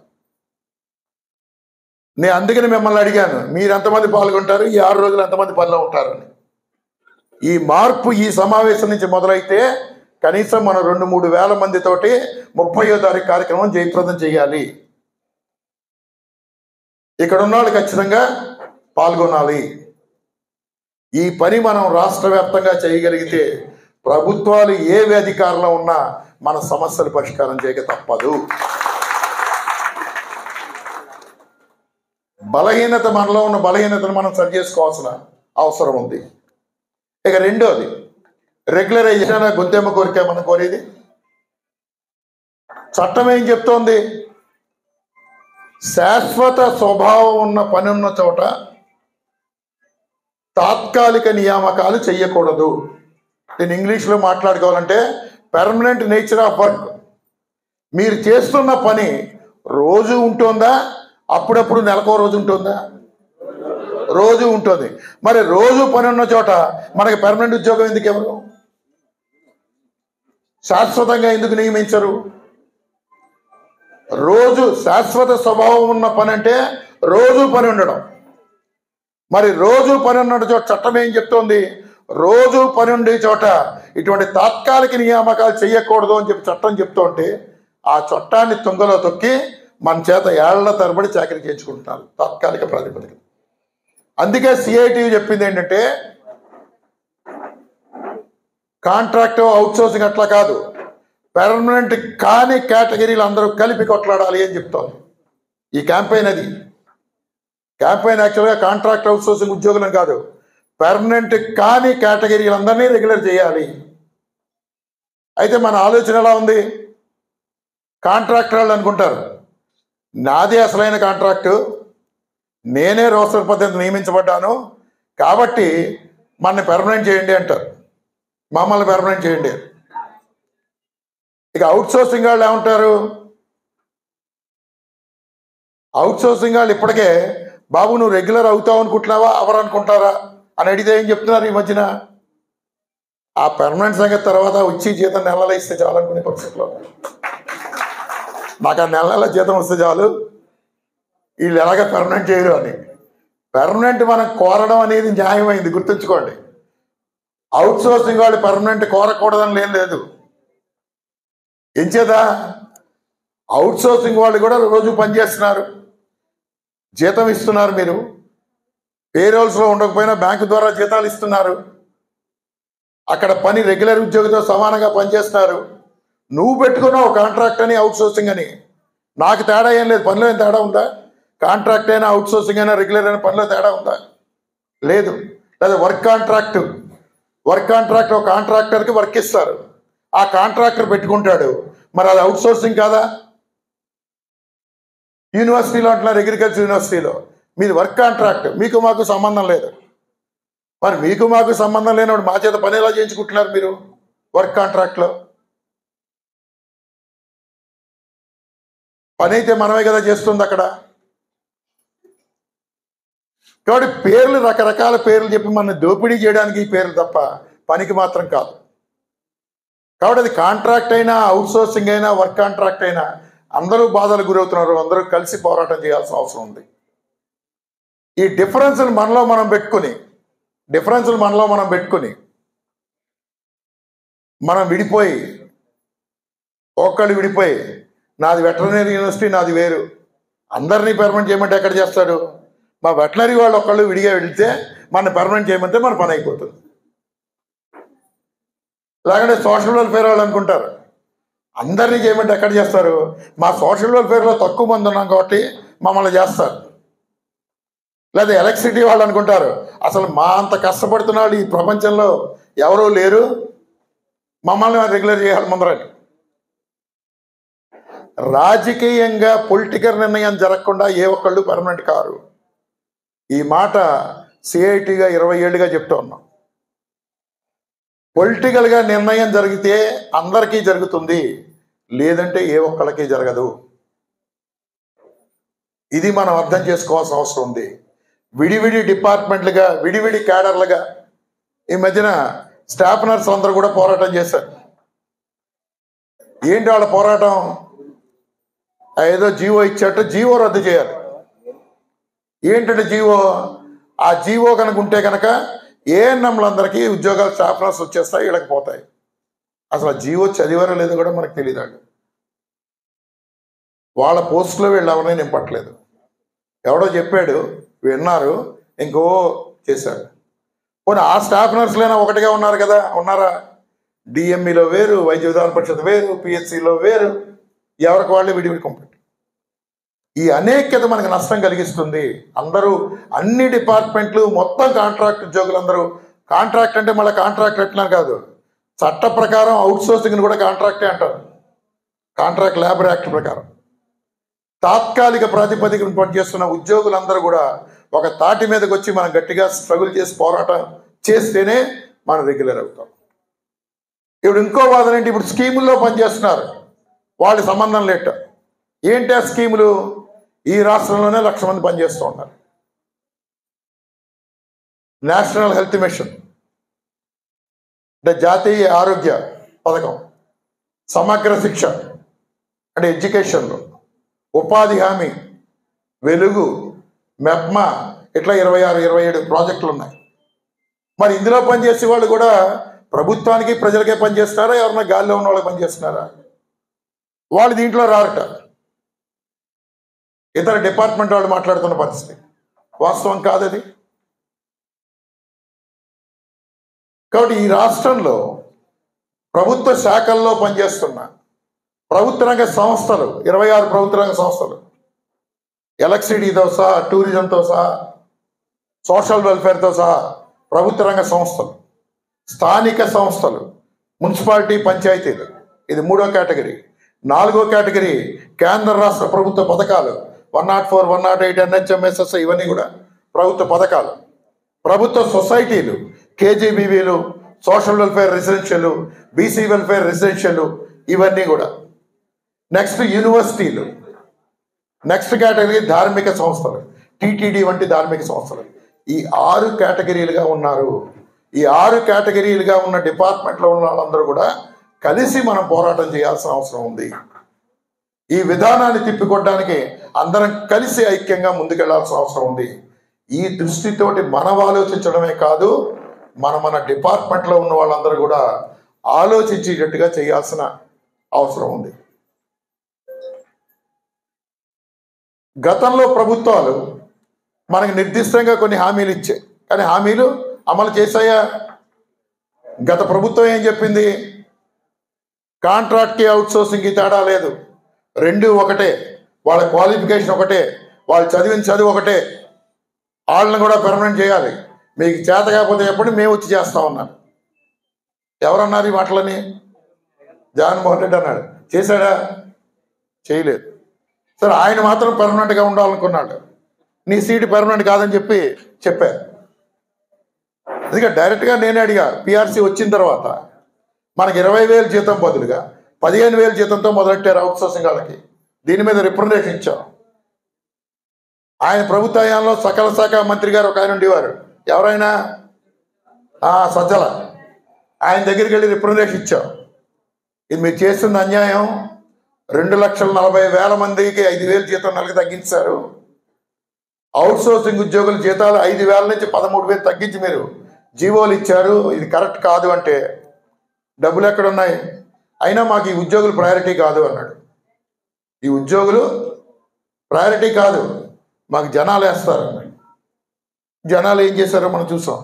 నేను అందుకని మిమ్మల్ని అడిగాను, మీరు ఎంతమంది పాల్గొంటారు, ఈ 6 రోజులు ఎంతమంది పనిలో ఉంటారని. ఈ మార్పు ఈ సమావేశం నుంచి మొదలైతే కనీసం మనం 2-3 వేల మందితోటి 30వ తారీఖు కార్యక్రమం జయప్రదం చేయాలి. ఇక్కడ ఉన్న వాళ్ళు ఖచ్చితంగా పాల్గొనాలి. ఈ పని మనం రాష్ట్ర వ్యాప్తంగా చేయగలిగితే ప్రభుత్వాలు ఏవి అధికారంలో ఉన్నా మన సమస్యలు పరిష్కారం చేయక తప్పదు. బలహీనత, మనలో ఉన్న బలహీనతను మనం సరి చేసుకోవాల్సిన అవసరం ఉంది. ఇక రెండోది రెగ్యులరైజేషన్. గుంతెమ్మ కోరిక మనం కోరేది. చట్టం ఏం చెప్తోంది? శాశ్వత స్వభావం ఉన్న పని ఉన్న చోట తాత్కాలిక నియామకాలు చెయ్యకూడదు. నేను ఇంగ్లీష్లో మాట్లాడుకోవాలంటే పర్మనెంట్ నేచర్ ఆఫ్ వర్క్. మీరు చేస్తున్న పని రోజు ఉంటుందా, అప్పుడప్పుడు నెలకో రోజు ఉంటుందా? రోజు ఉంటుంది. మరి రోజు పని ఉన్న చోట మనకి పర్మనెంట్ ఉద్యోగం ఎందుకు ఎవరు శాశ్వతంగా ఎందుకు నియమించరు? రోజు శాశ్వత స్వభావం ఉన్న పని అంటే రోజు పని ఉండడం. మరి రోజు పని ఉన్న చోట చట్టం ఏం చెప్తోంది? రోజు పని ఉండే చోట ఇటువంటి తాత్కాలిక నియామకాలు చేయకూడదు అని చెప్పి చట్టం చెప్తుంటే ఆ చట్టాన్ని తుంగలో తొక్కి మన చేత ఏళ్ల తరబడి చాకరీ చేయించుకుంటున్నారు తాత్కాలిక ప్రాతిపదిక. అందుకే సిఐటి చెప్పింది ఏంటంటే కాంట్రాక్ట్ అవుట్సోర్సింగ్ అట్లా కాదు, పర్మనెంట్ కాని కేటగిరీలు అందరూ కలిపి కొట్లాడాలి అని చెప్తోంది ఈ క్యాంపెయిన్. అది క్యాంపెయిన్ యాక్చువల్గా కాంట్రాక్ట్ అవుట్సోర్సింగ్ ఉద్యోగులను కాదు, పర్మనెంట్ కాని కేటగిరీలందరినీ రెగ్యులర్ చేయాలి. అయితే మన ఆలోచన ఎలా ఉంది? కాంట్రాక్టర్ వాళ్ళు అనుకుంటారు నాదే అసలైన కాంట్రాక్టు, నేనే రోస్టర్ పద్ధతి నియమించబడ్డాను కాబట్టి మనని పర్మనెంట్ చేయండి అంటారు, మమ్మల్ని పర్మనెంట్ చేయండి. ఇక అవుట్సోర్సింగ్ వాళ్ళు ఏమంటారు? అవుట్సోర్సింగ్ వాళ్ళు ఇప్పటికే బాబు నువ్వు రెగ్యులర్ అవుతావు అనుకుంటున్నావా, ఎవరు అనుకుంటారా అని అడిగితే ఏం చెప్తున్నారు ఈ మధ్యన? ఆ పర్మనెంట్ సంగతి తర్వాత వచ్చి జీతం నెలలో ఇస్తే చాలు అనుకునే పరిస్థితిలో, నాకు ఆ నెల జీతం వస్తే చాలు, వీళ్ళు ఎలాగ పర్మనెంట్ చేయరు అని. పర్మనెంట్ మనం కోరడం అనేది న్యాయమైంది, గుర్తుంచుకోండి. అవుట్సోర్సింగ్ వాళ్ళు పర్మనెంట్ కోరకూడదని లేదు. ఎంచేదా అవుట్సోర్సింగ్ వాళ్ళు కూడా రోజు పనిచేస్తున్నారు, జీతం ఇస్తున్నారు. మీరు పేరోల్స్లో ఉండకపోయినా బ్యాంకు ద్వారా జీతాలు ఇస్తున్నారు, అక్కడ పని రెగ్యులర్ ఉద్యోగితో సమానంగా పనిచేస్తున్నారు. నువ్వు పెట్టుకున్నావు కాంట్రాక్ట్ అని అవుట్సోర్సింగ్ అని, నాకు తేడా ఏం లేదు. పనిలో ఏం తేడా ఉందా? కాంట్రాక్ట్ అయినా అవుట్సోర్సింగ్ అయినా రెగ్యులర్ అయినా పనిలో తేడా ఉందా? లేదు. లేదా వర్క్ కాంట్రాక్ట్ ఒక కాంట్రాక్టర్కి వర్క్ ఇస్తారు, ఆ కాంట్రాక్టర్ పెట్టుకుంటాడు, మరి అది అవుట్సోర్సింగ్ కాదా? యూనివర్సిటీలో అంటున్నారు, అగ్రికల్చర్ యూనివర్సిటీలో మీది వర్క్ కాంట్రాక్ట్, మీకు మాకు సంబంధం లేదు. మరి మీకు మాకు సంబంధం లేనప్పుడు మా చేత పని ఎలా చేయించుకుంటున్నారు మీరు వర్క్ కాంట్రాక్ట్లో? పని అయితే మనమే కదా చేస్తుంది అక్కడ. కాబట్టి పేర్లు, రకరకాల పేర్లు చెప్పి మన దోపిడీ చేయడానికి ఈ పేర్లు తప్ప పనికి మాత్రం కాదు. కాబట్టి అది కాంట్రాక్ట్ అయినా అవుట్సోర్సింగ్ అయినా వర్క్ కాంట్రాక్ట్ అయినా అందరూ బాధలు గురవుతున్నారు, అందరూ కలిసి పోరాటం చేయాల్సిన అవసరం ఉంది. ఈ డిఫరెన్స్లు మనలో మనం పెట్టుకుని మనం విడిపోయి నాది వెటర్నరీ యూనివర్సిటీ, నాది వేరు, అందరినీ పర్మనెంట్ చేయమంటే ఎక్కడ చేస్తాడు? మా వెటనరీ వాళ్ళు ఒకళ్ళు విడిగా వెళితే మన పర్మనెంట్ చేయమంటే మన పని అయిపోతుంది. లేకుంటే సోషల్ వెల్ఫేర్ వాళ్ళు అనుకుంటారు అందరినీ చేయమంటే ఎక్కడ చేస్తారు? మా సోషల్ వెల్ఫేర్లో తక్కువ మంది ఉన్నాం కాబట్టి మమ్మల్ని చేస్తారు. లేదా ఎలక్ట్రిసిటీ వాళ్ళు అనుకుంటారు అసలు మా అంత కష్టపడుతున్న వాళ్ళు ఈ ప్రపంచంలో ఎవరూ లేరు, మమ్మల్ని రెగ్యులర్ చేయాలి ముందరని. రాజకీయంగా పొలిటికల్ నిర్ణయం జరగకుండా ఏ ఒక్కళ్ళు పర్మనెంట్ కారు. ఈ మాట సిఐటిగా 20 ఏళ్ళుగా చెప్తూ ఉన్నాం. పొలిటికల్గా నిర్ణయం జరిగితే అందరికీ జరుగుతుంది, లేదంటే ఏ ఒక్కళ్ళకి జరగదు. ఇది మనం అర్థం చేసుకోవాల్సిన అవసరం ఉంది. విడివిడి డిపార్ట్మెంట్లుగా, విడివిడి క్యాడర్లుగా ఈ మధ్యన స్టాఫ్ నర్స్ అందరూ కూడా పోరాటం చేశారు. ఏంటి వాళ్ళ పోరాటం? ఏదో జీవో ఇచ్చేట, జీవో రద్దు చేయాలి. ఏంటంటే జీవో, ఆ జీవో కనుక ఉంటే కనుక ఏఎన్ఎంలందరికీ ఉద్యోగాలు స్టాఫ్ నర్స్ వచ్చేస్తాయి, వీళ్ళకి పోతాయి. అసలు ఆ జీవో చదివారో లేదో కూడా మనకు తెలియదు. వాళ్ళ పోస్టులో వీళ్ళు ఎవరిని నింపట్లేదు. ఎవడో చెప్పాడు, విన్నారు, ఇంకో చేశాడు. పోనీ ఆ స్టాఫ్ నర్సులైనా ఒకటిగా ఉన్నారు కదా, ఉన్నారా? డిఎంఈలో వేరు, వైద్య విధాన పరిషత్ వేరు, పిహెచ్సిలో వేరు, ఎవరికి వాళ్ళే విడివిడి కంప్లీట్. ఈ అనేక్యత మనకు నష్టం కలిగిస్తుంది. అందరూ అన్ని డిపార్ట్మెంట్లు మొత్తం కాంట్రాక్ట్ ఉద్యోగులందరూ, కాంట్రాక్ట్ అంటే మళ్ళీ కాంట్రాక్ట్ ఎట్లా కాదు, చట్ట ప్రకారం అవుట్ సోర్సింగ్ కూడా కాంట్రాక్టే అంటారు. కాంట్రాక్ట్ లేబర్ యాక్ట్ ప్రకారం తాత్కాలిక ప్రాతిపదికన పనిచేస్తున్న ఉద్యోగులందరూ కూడా ఒక తాటి మీదకి వచ్చి మనం గట్టిగా స్ట్రగుల్ చేసి పోరాటం చేస్తేనే మనం రెగ్యులర్ అవుతాం. ఇప్పుడు ఇంకో వాదన ఏంటి, ఇప్పుడు స్కీముల్లో పనిచేస్తున్నారు, వాళ్ళ సంబంధం లేట. ఏంటి ఆ స్కీములు? ఈ రాష్ట్రంలోనే 1,00,000 మంది పనిచేస్తూ ఉన్నారు. నేషనల్ హెల్త్ మిషన్ అంటే జాతీయ ఆరోగ్య పథకం, సమగ్ర శిక్ష అంటే ఎడ్యుకేషన్లో, ఉపాధి హామీ, వెలుగు, మెప్మా, ఇట్లా 26, 27 ప్రాజెక్టులు ఉన్నాయి. మరి ఇందులో పనిచేసే వాళ్ళు కూడా ప్రభుత్వానికి ప్రజలకే పనిచేస్తున్నారా, ఎవరన్నా గాలిలో ఉన్న వాళ్ళకి పనిచేస్తున్నారా? వాళ్ళు దీంట్లో రారట. ఇతర డిపార్ట్మెంట్ వాళ్ళు మాట్లాడుతున్న పరిస్థితి వాస్తవం కాదది. కాబట్టి ఈ రాష్ట్రంలో ప్రభుత్వ శాఖల్లో పనిచేస్తున్న ప్రభుత్వ రంగ సంస్థలు 26 ప్రభుత్వ రంగ సంస్థలు, ఎలక్ట్రిసిటీతో సహా, టూరిజంతో సహా, సోషల్ వెల్ఫేర్తో సహా ప్రభుత్వ రంగ సంస్థలు, స్థానిక సంస్థలు, మున్సిపాలిటీ, పంచాయతీలు, ఇది 3వ కేటగిరీ. 4వ కేటగిరీ కేంద్ర రాష్ట్ర ప్రభుత్వ పథకాలు, 104, 108, NHMSS, ఇవన్నీ కూడా ప్రభుత్వ పథకాలు. ప్రభుత్వ సొసైటీలు, కేజీబీవీలు, social welfare residential, BC welfare residential, ఇవన్నీ కూడా. నెక్స్ట్ యూనివర్సిటీలు. నెక్స్ట్ కేటగిరీ ధార్మిక సంస్థలు, టీటీడీ వంటి ధార్మిక సంస్థలు. ఈ 6 కేటగిరీలుగా ఉన్నారు. ఈ 6 కేటగిరీలుగా ఉన్న డిపార్ట్మెంట్లో ఉన్న వాళ్ళందరూ కూడా కలిసి మనం పోరాటం చేయాల్సిన అవసరం ఉంది. ఈ విధానాన్ని తిప్పికొట్టడానికి అందరం కలిసి ఐక్యంగా ముందుకెళ్లాల్సిన అవసరం ఉంది. ఈ దృష్టితోటి మనం ఆలోచించడమే కాదు, మన డిపార్ట్మెంట్లో ఉన్న వాళ్ళందరూ కూడా ఆలోచించేటట్టుగా చేయాల్సిన అవసరం ఉంది. గతంలో ప్రభుత్వాలు మనకి నిర్దిష్టంగా కొన్ని హామీలు ఇచ్చాయి, కానీ హామీలు అమలు చేశాయా? గత ప్రభుత్వం ఏం చెప్పింది? కాంట్రాక్ట్కి అవుట్సోర్సింగ్కి తేడా లేదు, 2 ఒకటే, వాళ్ళ క్వాలిఫికేషన్ ఒకటే, వాళ్ళు చదివిన చదువు ఒకటే, వాళ్ళని కూడా పెర్మనెంట్ చేయాలి, మీకు చేత కాకపోతే ఎప్పుడు మేము వచ్చి చేస్తా ఉన్నాం. ఎవరన్నారు ఈ మాటలని? జగన్మోహన్ రెడ్డి అన్నాడు. చేశాడా? చేయలేదు. సరే, ఆయన మాత్రం పెర్మనెంట్గా ఉండాలనుకున్నాడు. నీ సీటు పెర్మనెంట్ కాదని చెప్పారు. అందుకే డైరెక్ట్గా నేనే అడిగా, పిఆర్సీ వచ్చిన తర్వాత మనకి 20,000 జీతం బదులుగా 15,000 జీతంతో మొదలెట్టారు అవుట్సోర్సింగ్ వాళ్ళకి. దీని మీద రిప్రజెంటేషన్ ఇచ్చాం. ఆయన ప్రభుత్వ హయాంలో సకల శాఖ మంత్రి గారు ఒక ఆయన ఉండేవారు, ఎవరైనా సజ్జల, ఆయన దగ్గరికి వెళ్ళి రిప్రజెంటేషన్ ఇచ్చాం. ఇది మీరు చేస్తున్న అన్యాయం, 2,40,000 మందికి 5,000 జీతం నెలకు తగ్గించారు. అవుట్సోర్సింగ్ ఉద్యోగుల జీతాలు 5,000 నుంచి 13,000 తగ్గించి మీరు జీవోలు ఇచ్చారు, ఇది కరెక్ట్ కాదు అంటే డబ్బులు ఎక్కడున్నాయి? అయినా మాకు ఈ ఉద్యోగులు ప్రయారిటీ కాదు అన్నాడు. ఈ ఉద్యోగులు ప్రయారిటీ కాదు, మాకు జనాలు వేస్తారు అన్నాడు. జనాలు ఏం చేశారో మనం చూసాం,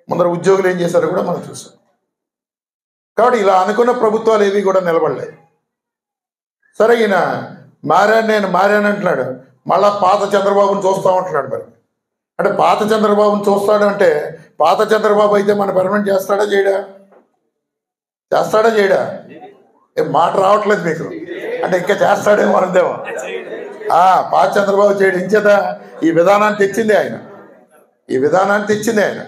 ముందర ఉద్యోగులు ఏం చేశారో కూడా మనం చూసాం. కాబట్టి ఇలా అనుకున్న ప్రభుత్వాలు ఏవి కూడా నిలబడలేదు. సరే, ఈయన నేను మారాను అంటున్నాడు, మళ్ళా పాత చంద్రబాబుని చూస్తామంటున్నాడు. మరి అంటే పాత చంద్రబాబుని చూస్తాడు అంటే, పాత చంద్రబాబు అయితే మన పెర్మనెంట్ చేస్తాడా చేయడా? చేస్తాడా చేయడా? ఏం మాట రావట్లేదు మీకు అంటే ఇంకా చేస్తాడేమో అనుదేమో. పాత చంద్రబాబు చేయడు. ఇంచేత ఈ విధానాన్ని తెచ్చింది ఆయన, ఈ విధానాన్ని తెచ్చింది ఆయన.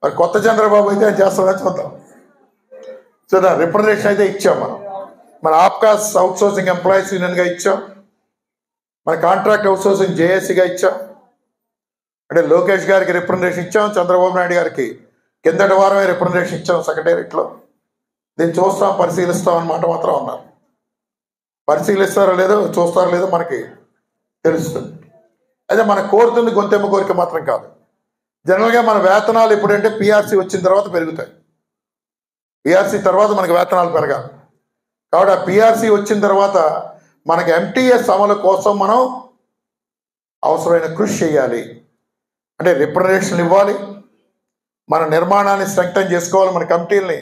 మరి కొత్త చంద్రబాబు అయితే ఆయన చేస్తాడా చూద్దాం. చూద్దాం. రిప్రజెంటేషన్ అయితే ఇచ్చాం మనం. మన ఆప్కాస్ అవుట్సోర్సింగ్ ఎంప్లాయీస్ యూనియన్గా ఇచ్చాం, మన కాంట్రాక్ట్ అవుట్సోర్సింగ్ జేఏసీగా ఇచ్చాం. అంటే లోకేష్ గారికి రిప్రజెంటేషన్ ఇచ్చాం, చంద్రబాబు నాయుడు గారికి కిందటి వారమే రిప్రజెంటేషన్ ఇచ్చాం సెక్రటేరియట్లో. దీన్ని చూస్తాం, పరిశీలిస్తాం అన్నమాట మాత్రం అన్నారు. పరిశీలిస్తారో లేదో, చూస్తారో లేదో మనకి తెలుస్తుంది. అయితే మనం కోరుతుంది గొంతెమ్మ కోరిక మాత్రం కాదు. జనరల్గా మన వేతనాలు ఎప్పుడంటే పిఆర్సీ వచ్చిన తర్వాత పెరుగుతాయి. పిఆర్సీ తర్వాత మనకి వేతనాలు పెరగాలి. కాబట్టి ఆ పిఆర్సీ వచ్చిన తర్వాత మనకి ఎంటీఎస్ అమలు కోసం మనం అవసరమైన కృషి చేయాలి. అంటే రిప్రజెంటేషన్లు ఇవ్వాలి, మన నిర్మాణాన్ని స్ట్రెంగ్తన్ చేసుకోవాలి, మన కమిటీలని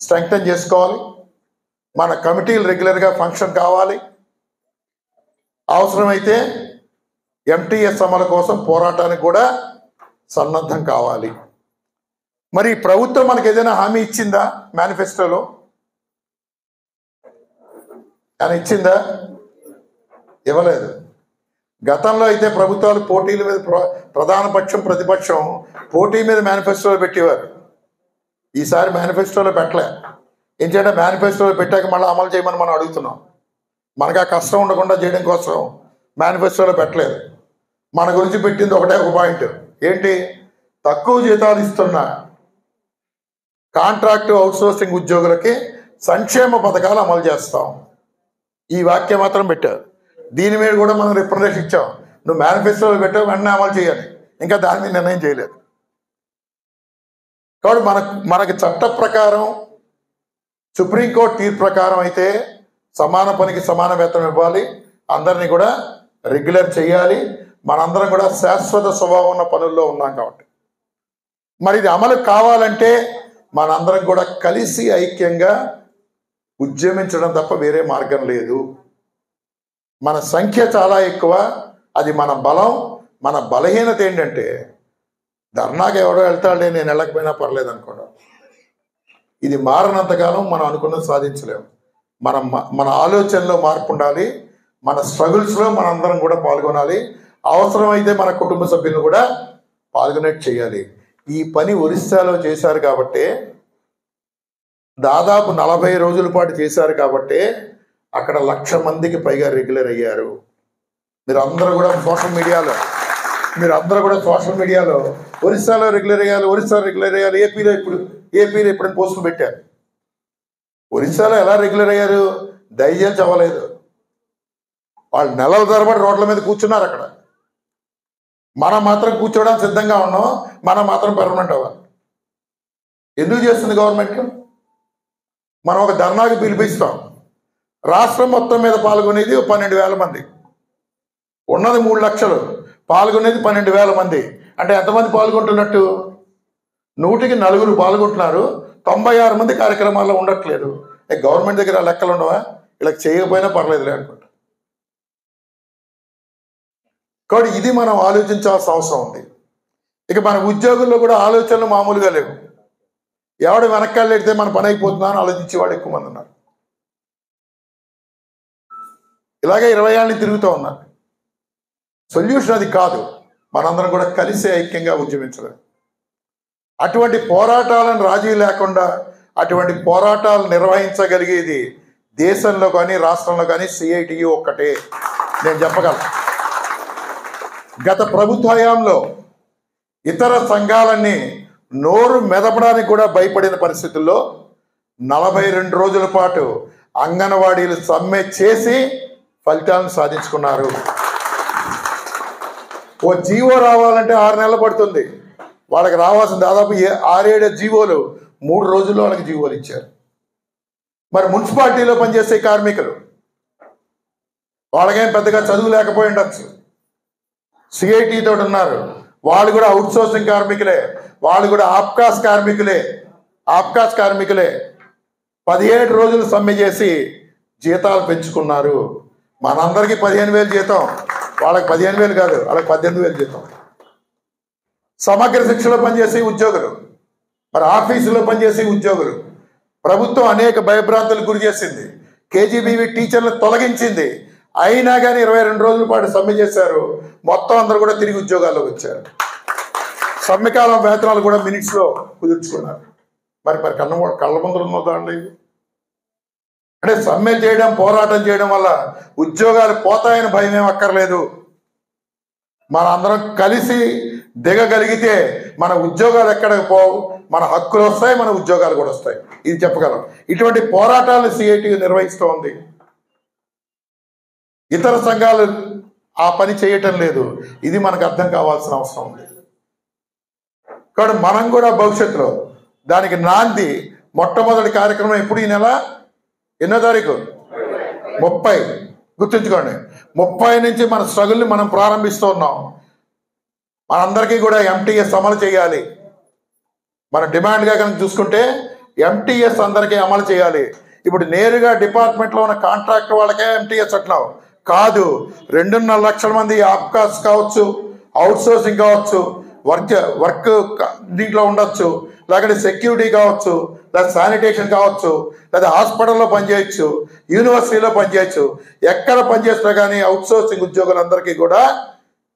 స్ట్రెంగ్తన్ చేసుకోవాలి, మన కమిటీలు రెగ్యులర్గా ఫంక్షన్ కావాలి. అవసరమైతే ఎంటీఎస్ అమలు కోసం పోరాటానికి కూడా సన్నద్ధం కావాలి. మరి ప్రభుత్వం మనకు ఏదైనా హామీ ఇచ్చిందా? మేనిఫెస్టోలో అని ఇచ్చిందా? ఇవ్వలేదు. గతంలో అయితే ప్రభుత్వాలు పోటీల మీద ప్రధాన పక్షం ప్రతిపక్షం పోటీ మీద మేనిఫెస్టోలో పెట్టేవారు. ఈసారి మేనిఫెస్టోలో పెట్టలే. ఏంటంటే మేనిఫెస్టోలో పెట్టాక మళ్ళీ అమలు చేయమని మనం అడుగుతున్నాం. మనకు ఆ కష్టం ఉండకుండా చేయడం కోసం మేనిఫెస్టోలో పెట్టలేదు. మన గురించి పెట్టింది ఒక పాయింట్ ఏంటి? తక్కువ జీతాలు ఇస్తున్న కాంట్రాక్టు అవుట్సోర్సింగ్ ఉద్యోగులకి సంక్షేమ పథకాలు అమలు చేస్తాం. ఈ వాక్యం మాత్రం పెట్టారు. దీని మీద కూడా మనం రిప్రజెంటేషన్ ఇచ్చాం. నువ్వు మేనిఫెస్టోలో పెట్టావు, వెంటనే అమలు చేయాలి. ఇంకా దాని మీద నిర్ణయం చేయలేదు. కాబట్టి మనకి చట్ట ప్రకారం సుప్రీంకోర్టు తీర్పు ప్రకారం అయితే సమాన పనికి సమాన వేతనం ఇవ్వాలి, అందరినీ కూడా రెగ్యులర్ చేయాలి. మనందరం కూడా శాశ్వత స్వభావం ఉన్న పనుల్లో ఉన్నాం. కాబట్టి మరి ఇది అమలు కావాలంటే మనందరం కూడా కలిసి ఐక్యంగా ఉద్యమించడం తప్ప వేరే మార్గం లేదు. మన సంఖ్య చాలా ఎక్కువ, అది మన బలం. మన బలహీనత ఏంటంటే ధర్నాకి ఎవడో వెళ్తాడే, నేను వెళ్ళకపోయినా పర్లేదు అనుకోవడం. ఇది మారనంతకాలం మనం అనుకున్నది సాధించలేము. మన ఆలోచనలో మార్పు ఉండాలి. మన స్ట్రగుల్స్లో మనందరం కూడా పాల్గొనాలి. అవసరమైతే మన కుటుంబ సభ్యులను కూడా పాల్గొనేట్టు చేయాలి. ఈ పని ఒరిస్సాలో చేశారు కాబట్టి, దాదాపు 40 రోజుల పాటు చేశారు కాబట్టి అక్కడ 1,00,000 మందికి పైగా రెగ్యులర్ అయ్యారు. మీరు అందరూ కూడా సోషల్ మీడియాలో ఒరిస్సాలో రెగ్యులర్ అయ్యారు, ఒరిస్సాలో రెగ్యులర్ అయ్యారు, ఏపీలో ఇప్పుడు పోస్టులు పెట్టారు. ఒరిస్సాలో ఎలా రెగ్యులర్ అయ్యారు? దయచేసి అవ్వలేదు. వాళ్ళు నెలల తరబడి రోడ్ల మీద కూర్చున్నారు అక్కడ. మనం మాత్రం కూర్చోవడానికి సిద్ధంగా ఉన్నాం. మనం మాత్రం పర్మనెంట్ అవ్వాలి. ఎందుకు చేస్తుంది గవర్నమెంట్? మనం ఒక ధర్నాకి పిలిపిస్తాం. రాష్ట్రం మొత్తం మీద పాల్గొనేది 12,000 మంది, ఉన్నది 3 లక్షలు, పాల్గొనేది 12,000 మంది. అంటే ఎంతమంది పాల్గొంటున్నట్టు? 100కి 4 పాల్గొంటున్నారు, 96 మంది కార్యక్రమాల్లో ఉండట్లేదు. గవర్నమెంట్ దగ్గర లెక్కలు ఉండవా? ఇలా చేయకపోయినా పర్లేదులే అనుకుంటా. కాబట్టి ఇది మనం ఆలోచించాల్సిన అవసరం ఉంది. ఇక మన ఉద్యోగుల్లో కూడా ఆలోచనలు మామూలుగా లేవు. ఎవడు వెనకాల పెడితే మన పని అయిపోతుందా అని ఆలోచించే వాళ్ళు ఎక్కువ మంది ఉన్నారు. ఇలాగే 20 ఏళ్ళని తిరుగుతూ ఉన్నారు. సొల్యూషన్ అది కాదు. మనందరం కూడా కలిసి ఐక్యంగా ఉద్యమించలేదు. అటువంటి పోరాటాలను రాజీ లేకుండా అటువంటి పోరాటాలు నిర్వహించగలిగేది దేశంలో కానీ రాష్ట్రంలో కానీ సిఐటియు ఒక్కటే నేను చెప్పగలను. గత ప్రభుత్వ హయాంలో ఇతర సంఘాలన్నీ నోరు మెదపడానికి కూడా భయపడిన పరిస్థితుల్లో 42 రోజుల పాటు అంగన్వాడీలు సమ్మె చేసి ఫలితాలను సాధించుకున్నారు. ఓ జీవో రావాలంటే 6 నెలలు పడుతుంది. వాళ్ళకి రావాల్సిన దాదాపు 6-7 జీవోలు 3 రోజుల్లో వాళ్ళకి జీవోలు ఇచ్చారు. మరి మున్సిపాలిటీలో పనిచేసే కార్మికులు, వాళ్ళకేం పెద్దగా చదువు లేకపోయి ఉండొచ్చు, సిఐటి తోటి ఉన్నారు, వాళ్ళు కూడా అవుట్సోర్సింగ్ కార్మికులే, వాళ్ళు కూడా ఆప్కాస్ కార్మికులే 17 రోజులు సమ్మె చేసి జీతాలు పెంచుకున్నారు. మనందరికీ 15,000 జీతం, వాళ్ళకి 15,000 కాదు, వాళ్ళకి 18,000 జీతం. సమగ్ర శిక్షలో పనిచేసే ఉద్యోగులు, మరి ఆఫీసులో పనిచేసే ఉద్యోగులు, ప్రభుత్వం అనేక భయభ్రాంతులకు గురి చేసింది. కేజీబీవీ టీచర్లు తొలగించింది. అయినా కానీ 22 రోజుల పాటు సమ్మె చేశారు. మొత్తం అందరూ కూడా తిరిగి ఉద్యోగాల్లోకి వచ్చారు. సమ్మెకాలం వేతనాలు కూడా మినిట్స్లో కుదుర్చుకున్నారు. మరి కళ్ళ ముందర ఉందండి. అంటే సమ్మె చేయడం, పోరాటం చేయడం వల్ల ఉద్యోగాలు పోతాయని భయం ఏం అక్కర్లేదు. మన అందరం కలిసి దిగగలిగితే మన ఉద్యోగాలు ఎక్కడికి పోవు, మన హక్కులు వస్తాయి, మన ఉద్యోగాలు కూడా వస్తాయి. ఇది చెప్పగలం. ఇటువంటి పోరాటాలను సిఐటి నిర్వహిస్తూ ఉంది. ఇతర సంఘాలు ఆ పని చేయటం లేదు. ఇది మనకు అర్థం కావాల్సిన అవసరం ఉంది. కాబట్టి మనం కూడా భవిష్యత్తులో దానికి నాంది మొట్టమొదటి కార్యక్రమం ఎప్పుడు? ఈ నెల ఎన్నో తారీఖు? 30. గుర్తుంచుకోండి, 30 నుంచి మన స్ట్రగుల్ని మనం ప్రారంభిస్తూ ఉన్నాం. మనందరికీ కూడా ఎంటీఎస్ అమలు చేయాలి. మన డిమాండ్గా కనుక చూసుకుంటే ఎంటీఎస్ అందరికీ అమలు చేయాలి. ఇప్పుడు నేరుగా డిపార్ట్మెంట్లో ఉన్న కాంట్రాక్ట్ వాళ్ళకే ఎంటీఎస్ అంటున్నావు, కాదు. 2.5 లక్షల మంది ఆప్కాస్ కావచ్చు, అవుట్ సోర్సింగ్ కావచ్చు, వర్క్ దీంట్లో ఉండొచ్చు, లేకపోతే సెక్యూరిటీ కావచ్చు, లేదా శానిటేషన్ కావచ్చు, లేదా హాస్పిటల్లో పనిచేయచ్చు, యూనివర్సిటీలో పనిచేయచ్చు. ఎక్కడ పనిచేసినా కానీ అవుట్ సోర్సింగ్ ఉద్యోగులందరికీ కూడా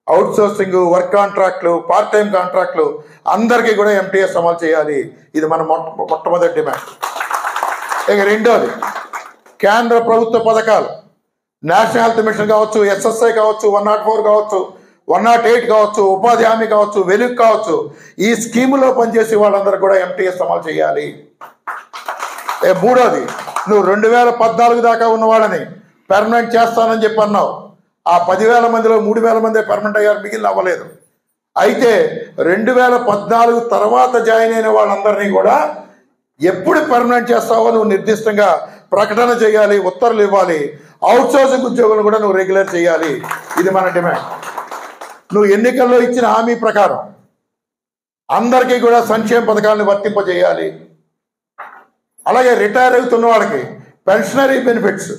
అవుట్ సోర్సింగ్, వర్క్ కాంట్రాక్ట్లు, పార్ట్ టైం కాంట్రాక్ట్లు అందరికీ కూడా MTS అమలు చేయాలి. ఇది మన మొట్టమొదటి డిమాండ్. ఇక రెండోది, కేంద్ర ప్రభుత్వ పథకాలు, నేషనల్ హెల్త్ మిషన్ కావచ్చు, SSI కావచ్చు, 104 కావచ్చు, 108 కావచ్చు, ఉపాధి హామీ కావచ్చు, వెలుగు కావచ్చు, ఈ స్కీములో పనిచేసే వాళ్ళందరూ కూడా MTS అమలు చేయాలి. మూడోది, నువ్వు 2014 దాకా ఉన్న వాళ్ళని పెర్మనెంట్ చేస్తానని చెప్పి అన్నావు. ఆ 10,000 మందిలో 3,000 మందే పెర్మనెంట్ అయ్యారు, మిగిలిన అవ్వలేదు. అయితే 2014 తర్వాత జాయిన్ అయిన వాళ్ళందరినీ కూడా ఎప్పుడు పెర్మనెంట్ చేస్తావో నువ్వు నిర్దిష్టంగా ప్రకటన చేయాలి, ఉత్తర్వులు ఇవ్వాలి. అవుట్ సోర్సింగ్ ఉద్యోగులను కూడా నువ్వు రెగ్యులర్ చేయాలి. ఇది మన డిమాండ్. నువ్వు ఎన్నికల్లో ఇచ్చిన హామీ ప్రకారం అందరికీ కూడా సంక్షేమ పథకాలను వర్తింపజేయాలి. అలాగే రిటైర్ అవుతున్న వాళ్ళకి పెన్షనరీ బెనిఫిట్స్,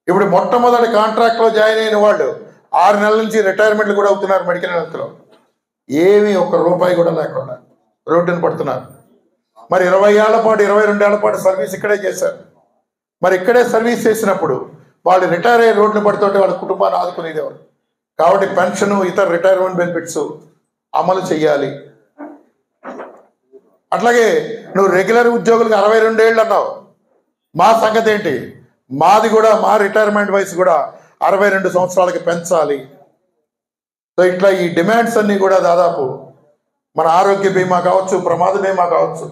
ఇప్పుడు మొట్టమొదటి కాంట్రాక్ట్లో జాయిన్ అయిన వాళ్ళు 6 నెలల నుంచి రిటైర్మెంట్లు కూడా అవుతున్నారు. మెడికల్ హెల్త్లో ఏమీ ఒక్క రూపాయి కూడా లేకుండా రోడ్డును పడుతున్నారు. మరి 20 ఏళ్ల పాటు 22 ఏళ్ల పాటు సర్వీస్ ఇక్కడే చేశారు. మరి ఇక్కడే సర్వీస్ చేసినప్పుడు వాళ్ళు రిటైర్ అయ్యే రోడ్డును పడుతుంటే వాళ్ళ కుటుంబాన్ని ఆదుకునేది ఎవరు? కాబట్టి పెన్షన్, ఇతర రిటైర్మెంట్ బెనిఫిట్స్ అమలు చేయాలి. అట్లాగే నువ్వు రెగ్యులర్ ఉద్యోగులకు 62 ఏళ్ళు అన్నావు. మా సంగతి ఏంటి? మాది కూడా, మా రిటైర్మెంట్ వయసు కూడా 62 సంవత్సరాలకి పెంచాలి. సో ఇట్లా ఈ డిమాండ్స్ అన్నీ కూడా దాదాపు మన ఆరోగ్య బీమా కావచ్చు, ప్రమాద బీమా కావచ్చు,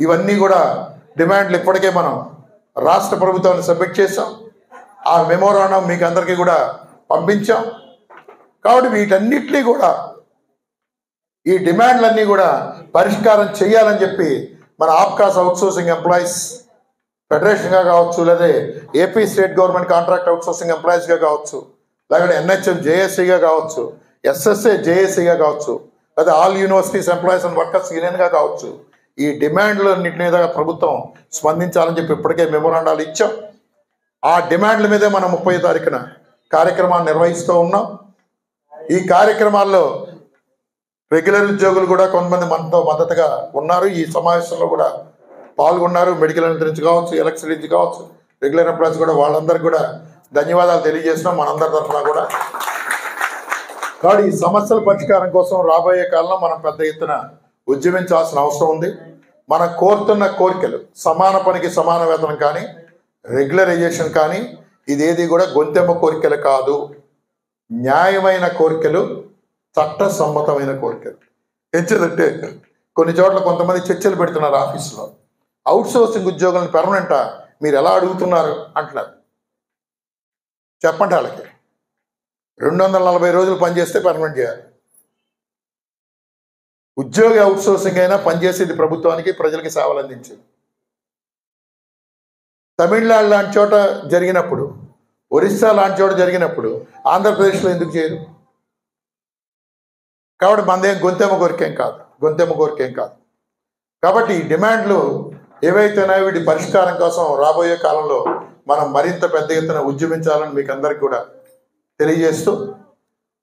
ఇవన్నీ కూడా డిమాండ్లు ఇప్పటికే మనం రాష్ట్ర ప్రభుత్వాన్ని సబ్మిట్ చేసాం. ఆ మెమోరాండం మీకు అందరికీ కూడా పంపించాం. కాబట్టి వీటన్నిటినీ కూడా, ఈ డిమాండ్లన్నీ కూడా పరిష్కారం చేయాలని చెప్పి మన ఆప్కాస్ అవుట్సోర్సింగ్ ఎంప్లాయీస్ ఫెడరేషన్గా కావచ్చు, లేదా AP state government contract outsourcing ఎంప్లాయీస్గా కావచ్చు, లేకపోతే NHM JSCగా కావచ్చు, SSA JSCగా కావచ్చు, లేదా all universities employees and workers యూనియన్గా కావచ్చు, ఈ డిమాండ్లన్నింటి మీద ప్రభుత్వం స్పందించాలని చెప్పి ఇప్పటికే మెమోరాండాలు ఇచ్చాం. ఆ డిమాండ్ల మీదే మనం 30వ తారీఖున కార్యక్రమాన్ని నిర్వహిస్తూ ఉన్నాం. ఈ కార్యక్రమాల్లో రెగ్యులర్ ఉద్యోగులు కూడా కొంతమంది మనతో మద్దతుగా ఉన్నారు. ఈ సమావేశంలో కూడా పాల్గొన్నారు. మెడికల్ హెల్త్ నుంచి కావచ్చు, ఎలక్ట్రిసిటీ నుంచి కావచ్చు, రెగ్యులర్ ఎంప్లాయీస్ కూడా, వాళ్ళందరికీ కూడా ధన్యవాదాలు తెలియజేస్తున్నాం మనందరి తరఫున కూడా. కాబట్టి ఈ సమస్యల పరిష్కారం కోసం రాబోయే కాలంలో మనం పెద్ద ఎత్తున ఉద్యమించాల్సిన అవసరం ఉంది. మనం కోరుతున్న కోరికలు సమాన పనికి సమాన వేతనం కానీ, రెగ్యులరైజేషన్ కానీ, ఇదేది కూడా గొంతెమ్మ కోరికలు కాదు. న్యాయమైన కోరికలు, చట్టసమ్మతమైన కోరికలు. ఎందుకంటే కొన్ని చోట్ల కొంతమంది చర్చలు పెడుతున్నారు ఆఫీసులో, అవుట్ సోర్సింగ్ ఉద్యోగులను పెర్మనెంటా మీరు ఎలా అడుగుతున్నారు అంటున్నారు. చెప్పండి వాళ్ళకి, 240 రోజులు పనిచేస్తే పెర్మనెంట్ చేయాలి. ఉద్యోగి అవుట్ సోర్సింగ్ అయినా పనిచేసేది ప్రభుత్వానికి, ప్రజలకి సేవలు అందించేది. తమిళనాడు లాంటి చోట జరిగినప్పుడు, ఒరిస్సా లాంటి చోట జరిగినప్పుడు ఆంధ్రప్రదేశ్లో ఎందుకు చేయరు? కాబట్టి మనదేం గొంతెమ్మ కోరికేం కాదు. కాబట్టి ఈ డిమాండ్లు ఏవైతున్నాయో వీటి పరిష్కారం కోసం రాబోయే కాలంలో మనం మరింత పెద్ద ఎత్తున ఉద్యమించాలని మీకు అందరికీ కూడా తెలియజేస్తూ,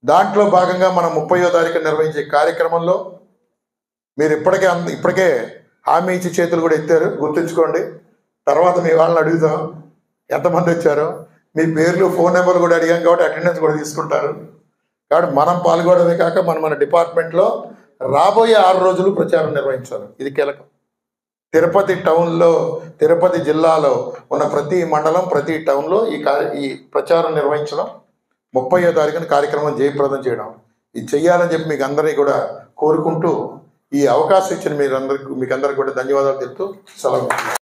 దాంట్లో భాగంగా మనం 30వ తారీఖు నిర్వహించే కార్యక్రమంలో మీరు ఇప్పటికే హామీ ఇచ్చి చేతులు కూడా ఎత్తారు, గుర్తుంచుకోండి. తర్వాత మీ వాళ్ళని అడుగుతాం ఎంతమంది వచ్చారో, మీ పేర్లు, ఫోన్ నెంబర్లు కూడా అడిగాం కాబట్టి అటెండెన్స్ కూడా తీసుకుంటారు. కాబట్టి మనం పాల్గొనడమే కాక మన డిపార్ట్మెంట్లో రాబోయే 6 రోజులు ప్రచారం నిర్వహించాలి. ఇది కీలకం. తిరుపతి జిల్లాలో ఉన్న ప్రతి మండలం, ప్రతి టౌన్లో ఈ ప్రచారం నిర్వహించడం, 30వ తారీఖున కార్యక్రమం జయప్రదం చేయడం, ఇది చెయ్యాలని చెప్పి మీకు అందరినీ కూడా కోరుకుంటూ, ఈ అవకాశం ఇచ్చిన మీకు అందరికీ కూడా ధన్యవాదాలు తెలుపుతూ సెలవు.